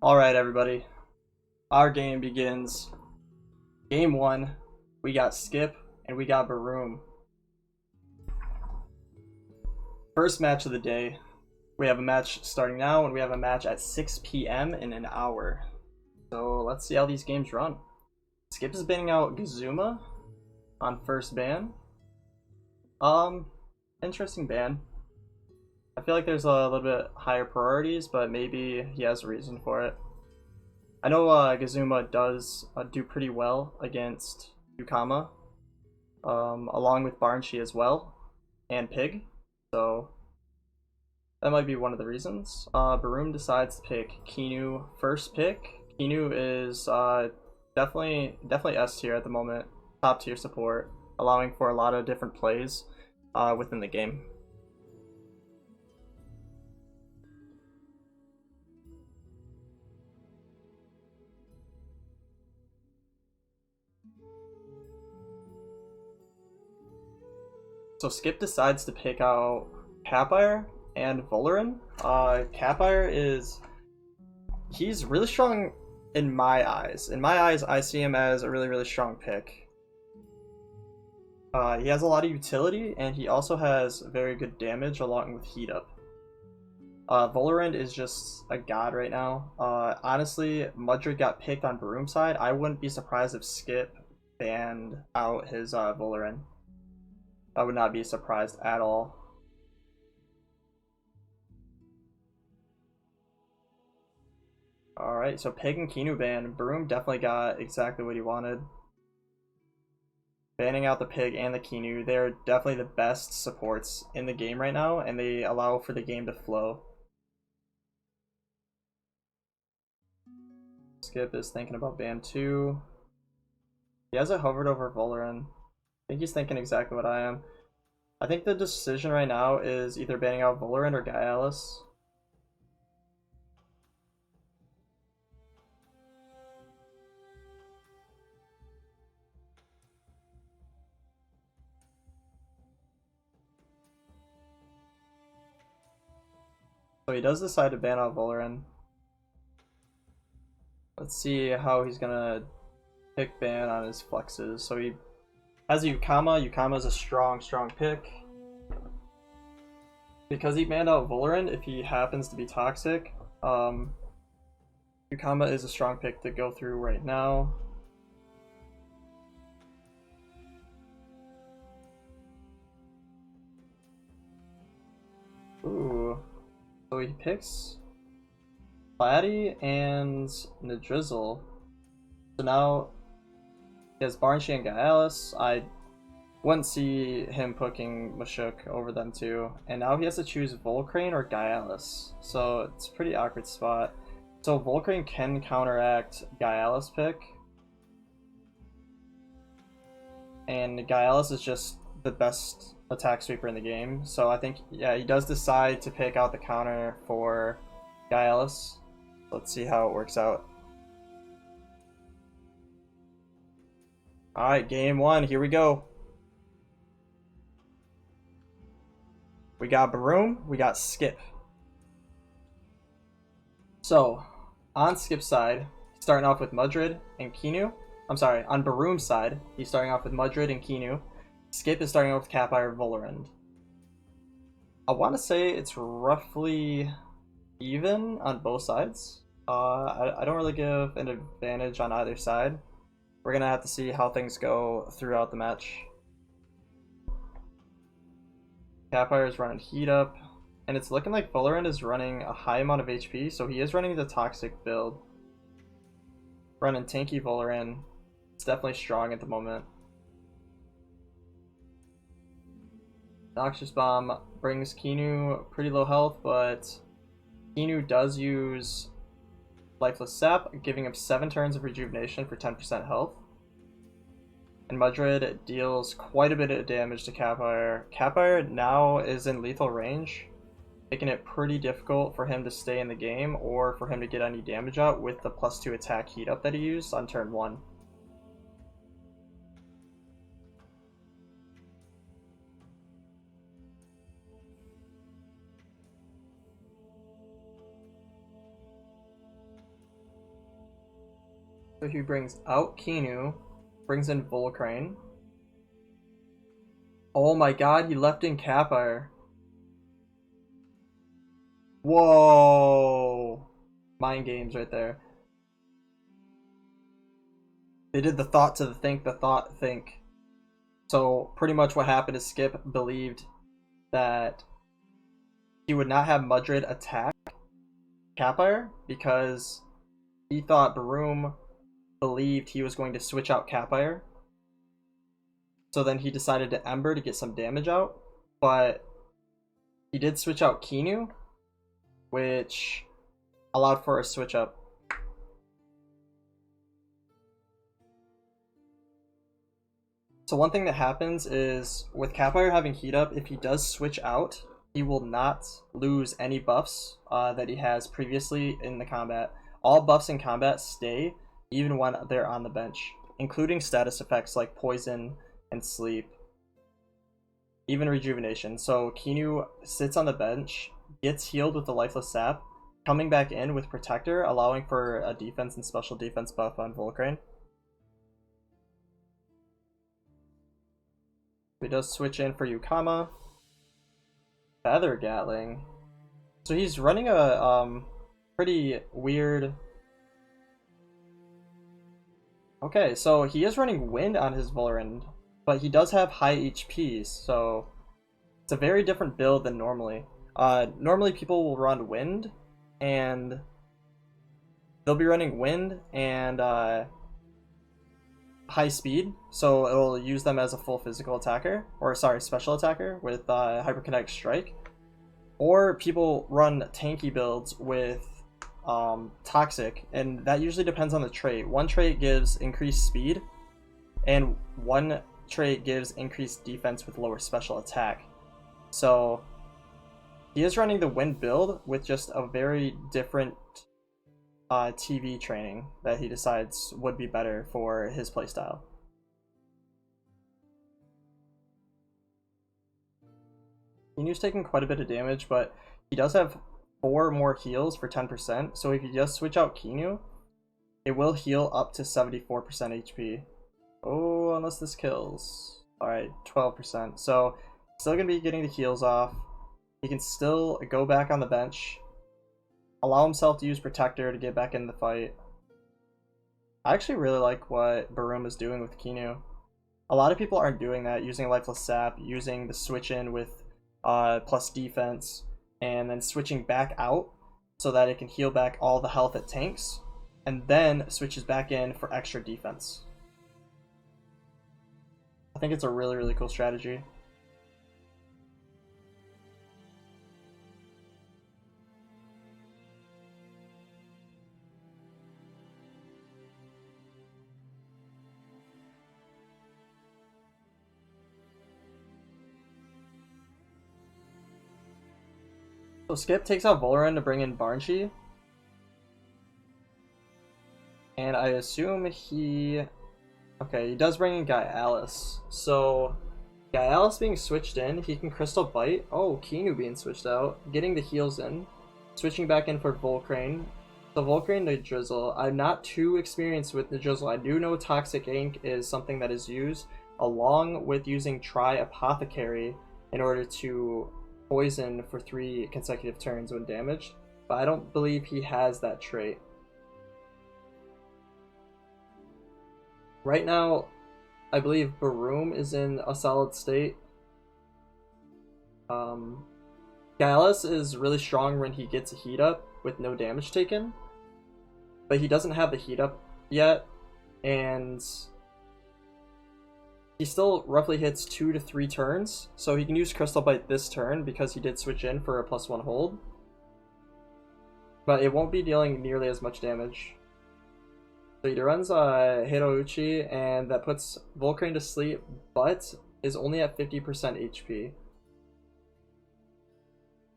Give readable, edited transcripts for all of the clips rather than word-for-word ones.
Alright, everybody. Our game begins. Game 1, we got Skip and we got Baroom. First match of the day. We have a match starting now and we have a match at 6 p.m. in an hour. So let's see how these games run. Skip is banning out Gazuma on first ban. Interesting ban. I feel like there's a little bit higher priorities, but maybe he has a reason for it. I know Gazuma does do pretty well against Yukama, along with Barnshi as well, and Pig, so that might be one of the reasons. Baroom decides to pick Kinu first pick. Kinu is definitely S tier at the moment, top tier support, allowing for a lot of different plays within the game. So Skip decides to pick out Capire and Volarin. Capire he's really strong in my eyes. In my eyes, I see him as a really strong pick. He has a lot of utility, and he also has very good damage along with heat up. Volarin is just a god right now. Honestly, Mudrid got picked on Baroom side. I wouldn't be surprised if Skip banned out his Volarin. I would not be surprised at all. Alright, so Pig and Kinu ban. Baroom definitely got exactly what he wanted. Banning out the Pig and the Kinu, they're definitely the best supports in the game right now, and they allow for the game to flow. Skip is thinking about ban 2. He hasn't hovered over Volarin. I think he's thinking exactly what I am. I think the decision right now is either banning out Volarin or Gaialis. So he does decide to ban out Volarin. Let's see how he's gonna pick ban on his flexes. So he has a Yukama. Yukama is a strong pick. Because he banned out Volarin, if he happens to be toxic, Yukama is a strong pick to go through right now. Ooh. So he picks Platy and Nadrizzle. So now he has Barnshi and Gaialis. I wouldn't see him picking Mashuk over them two. And now he has to choose Volcrane or Gaialis. So it's a pretty awkward spot. So Volcrane can counteract Gaialis pick. And Gaialis is just the best attack sweeper in the game. So I think, yeah, he does decide to pick out the counter for Gaialis. Let's see how it works out. Alright, game 1, here we go. We got Baroom, we got Skip. So, on Skip's side, starting off with Mudrid and Kinu. I'm sorry, on Baroom's side, he's starting off with Mudrid and Kinu. Skip is starting off with Capire and Volarin. I want to say it's roughly even on both sides. I don't really give an advantage on either side. We're going to have to see how things go throughout the match. Capire is running heat up, and it's looking like Volarin is running a high amount of HP, so he is running the toxic build. Running tanky Volarin. It's definitely strong at the moment. Noxious Bomb brings Kinu pretty low health, but Kinu does use Lifeless Sap, giving him 7 turns of rejuvenation for 10% health. And Mudrid deals quite a bit of damage to Capire. Capire now is in lethal range, making it pretty difficult for him to stay in the game or for him to get any damage out with the +2 attack heat up that he used on turn 1. So he brings out Kinu, brings in Volcrane. Oh my god, he left in Capire. Whoa! Mind games right there. They did the thought to the think, the thought think. So pretty much what happened is Skip believed that he would not have Mudred attack Capire because he thought Baroom believed he was going to switch out Capire. So then he decided to Ember to get some damage out, but he did switch out Kinu, which allowed for a switch up. So one thing that happens is with Capire having heat up, if he does switch out, he will not lose any buffs that he has previously in the combat. All buffs in combat stay even when they're on the bench, including status effects like poison and sleep, even rejuvenation. So Kinu sits on the bench, gets healed with the lifeless sap, coming back in with protector, allowing for a defense and special defense buff on Volcrane. He does switch in for Yukama. Feather Gatling. So he's running a pretty weird. Okay, so he is running Wind on his Volrend, but he does have high HP, so it's a very different build than normally. Normally people will run Wind, and they'll be running Wind and high speed, so it'll use them as a full physical attacker, or sorry, special attacker with Hyperkinetic Strike. Or people run tanky builds with Toxic, and that usually depends on the trait. One trait gives increased speed, and one trait gives increased defense with lower special attack. So he is running the Wind build with just a very different TV training that he decides would be better for his playstyle. Kinu's taking quite a bit of damage, but he does have 4 more heals for 10%, so if you just switch out Kinu, it will heal up to 74% HP. Oh, unless this kills. Alright, 12%. So, still gonna be getting the heals off. He can still go back on the bench, allow himself to use Protector to get back in the fight. I actually really like what Baroom is doing with Kinu. A lot of people aren't doing that, using Lifeless Sap, using the switch in with plus defense, and then switching back out so that it can heal back all the health it tanks, and then switches back in for extra defense. I think it's a really, really cool strategy. So Skip takes out Volrend to bring in Barnshee. And I assume he... Okay, he does bring in Gaialis. So, Gaialis being switched in, he can Crystal Bite. Oh, Kinu being switched out. Getting the heals in. Switching back in for Volcrane. So Volcrane to Drizzle. I'm not too experienced with the Drizzle. I do know Toxic Ink is something that is used along with using Tri-Apothecary in order to poison for 3 consecutive turns when damaged, but I don't believe he has that trait. Right now, I believe Baroom is in a solid state. Gaialis is really strong when he gets a heat up with no damage taken, but he doesn't have the heat up yet, and he still roughly hits 2 to 3 turns, so he can use Crystal Bite this turn because he did switch in for a +1 hold. But it won't be dealing nearly as much damage. So he runs Hirouchi, and that puts Volcrane to sleep, but is only at 50% HP.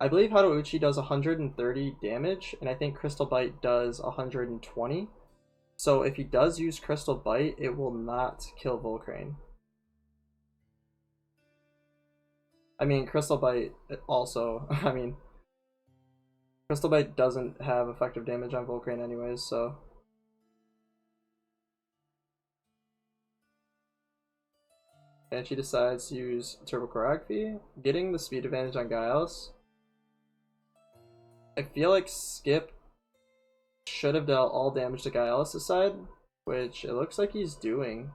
I believe Hirouchi does 130 damage, and I think Crystal Bite does 120. So if he does use Crystal Bite, it will not kill Volcrane. I mean, Crystal Bite also, Crystal Bite doesn't have effective damage on Volcrane anyways, so... and she decides to use Turbo Choreography, getting the speed advantage on Giles. I feel like Skip should have dealt all damage to Giles' side, which it looks like he's doing.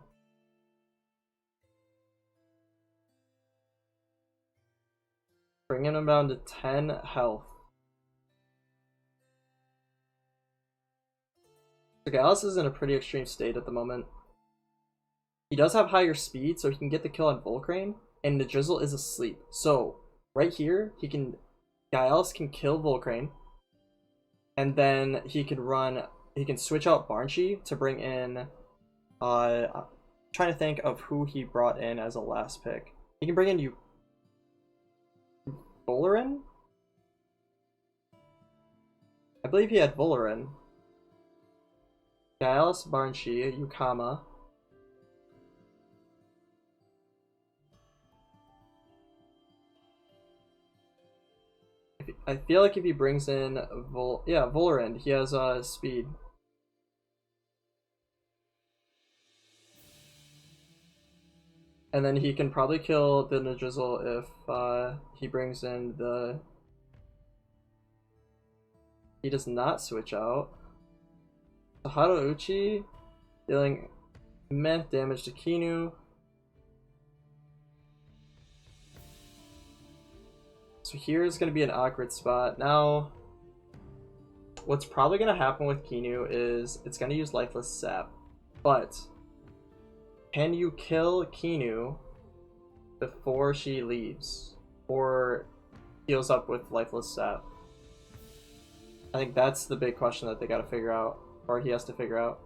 Bringing him down to 10 health. So Giles is in a pretty extreme state at the moment. He does have higher speed, so he can get the kill on Volcrane, and the Drizzle is asleep. So right here, Giles can kill Volcrane, and then he can switch out Barnshee to bring in, I'm trying to think of who he brought in as a last pick. He can bring in Volarin? I believe he had Volarin. Giles, Barnshee, Yukama. I feel like if he brings in Volarin, he has speed. And then he can probably kill the Nadrizzle if he brings in the... He does not switch out. Hado Uchi, dealing meh damage to Kinu. So here's going to be an awkward spot. Now, what's probably going to happen with Kinu is it's going to use Lifeless Sap. But, can you kill Kinu before she leaves? Or heals up with Lifeless Sap? I think that's the big question that they got to figure out. Or he has to figure out.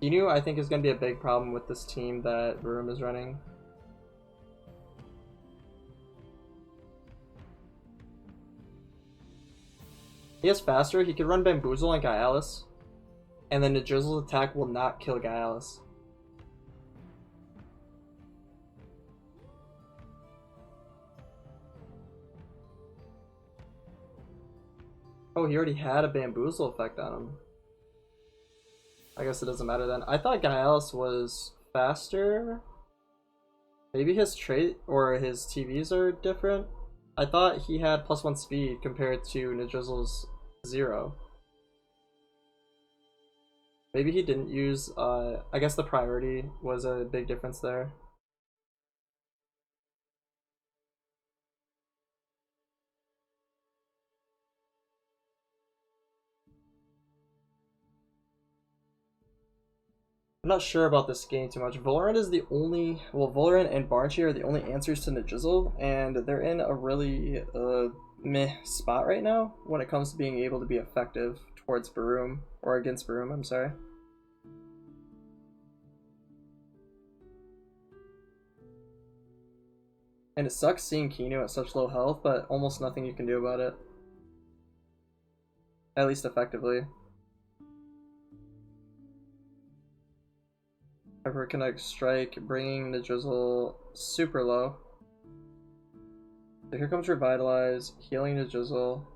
Kinu, I think, is going to be a big problem with this team that Baroom is running. He is faster. He could run Bamboozle on Gialis, and then the Drizzle's attack will not kill Gialis. Oh, he already had a Bamboozle effect on him. I guess it doesn't matter then. I thought Gialis was faster. Maybe his trait or his TVs are different. I thought he had +1 speed compared to Nadrizzle's 0. Maybe he didn't use, I guess the priority was a big difference there. I'm not sure about this game too much. Volarin is the only, well, Volarin and Barnshee are the only answers to Nadrizzle, and they're in a really meh spot right now when it comes to being able to be effective towards Baroom, or against Baroom, I'm sorry. And it sucks seeing Kinu at such low health, but almost nothing you can do about it. At least effectively. Hyper Connect Strike, bringing the Drizzle super low. So here comes Revitalize, healing the Drizzle.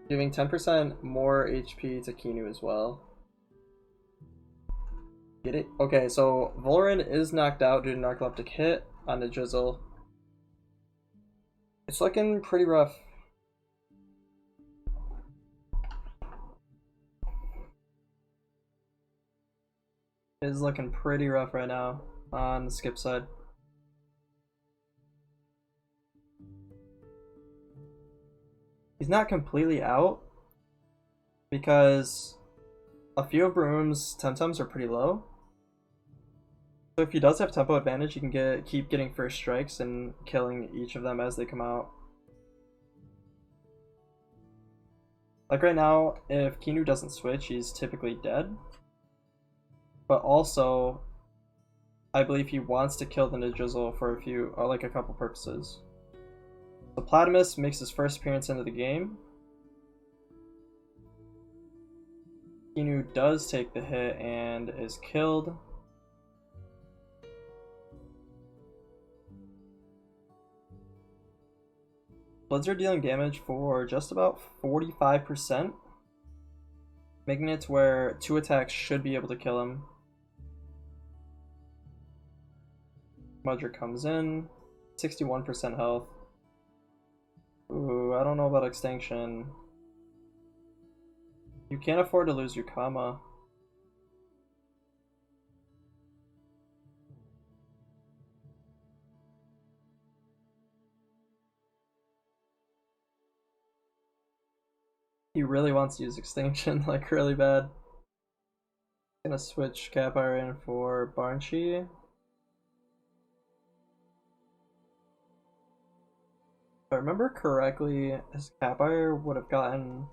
Giving 10% more HP to Kinu as well. Get it? Okay, so Volarin is knocked out due to Narcoleptic hit on the Drizzle. It's looking pretty rough. It is looking pretty rough right now on the Skip side. He's not completely out because a few of Baroom's Temtems are pretty low. So if he does have tempo advantage, he can keep getting first strikes and killing each of them as they come out. Like right now, if Kinu doesn't switch, he's typically dead. But also, I believe he wants to kill the Nadrizzle for a couple purposes. The Platimus makes his first appearance into the game. Kinu does take the hit and is killed. Bloods are dealing damage for just about 45%. Making it to where 2 attacks should be able to kill him. Mudra comes in, 61% health. Ooh, I don't know about extinction. You can't afford to lose Yukama. He really wants to use extinction, like really bad. Gonna switch Capire in for Barnchi. If I remember correctly, his Capire would have gotten...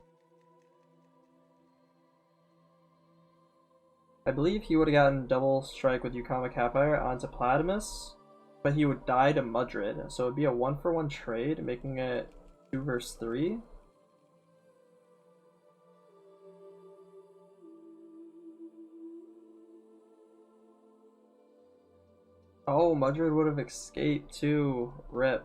I believe he would have gotten double strike with Yukama Capire onto Platimus, but he would die to Mudrid, so it would be a 1-for-1 trade, making it 2 versus 3. Oh, Mudrid would have escaped too. Rip.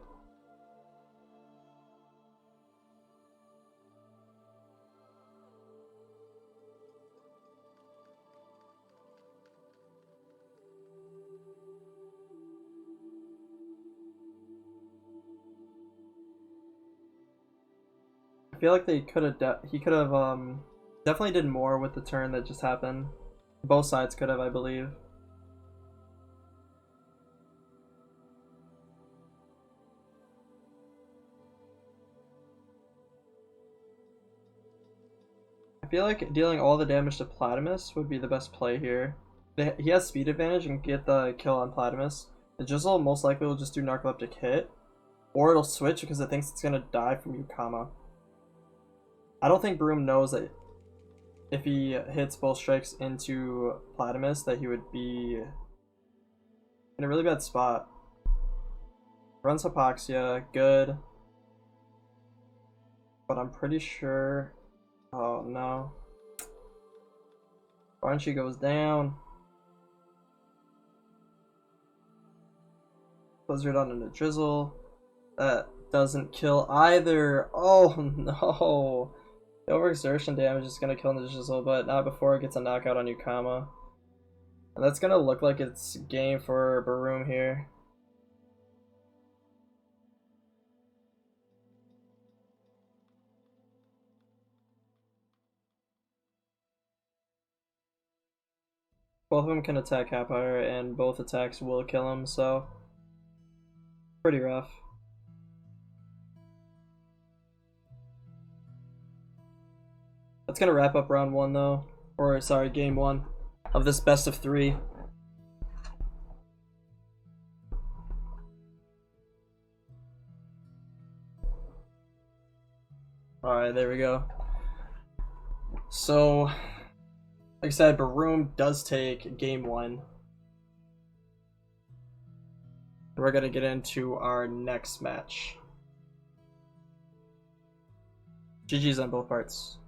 I feel like they could have. He could have definitely did more with the turn that just happened. Both sides could have, I believe. I feel like dealing all the damage to Platimus would be the best play here. He has speed advantage and get the kill on Platimus. The Jizzle most likely will just do narcoleptic hit, or it'll switch because it thinks it's gonna die from Yukama. I don't think Baroom knows that if he hits both strikes into Platimus that he would be in a really bad spot. Runs Hypoxia, good. But I'm pretty sure... Oh no. Barnchi goes down. Blizzard on a Drizzle. That doesn't kill either. Oh no. The overexertion damage is going to kill the Drizzle, but not before it gets a knockout on Yukama. And that's going to look like it's game for Baroom here. Both of them can attack Capire, and both attacks will kill him, so pretty rough. That's gonna wrap up round 1 though, or sorry, game 1 of this best of 3. Alright, there we go. So, like I said, Baroom does take game 1. We're gonna get into our next match. GG's on both parts.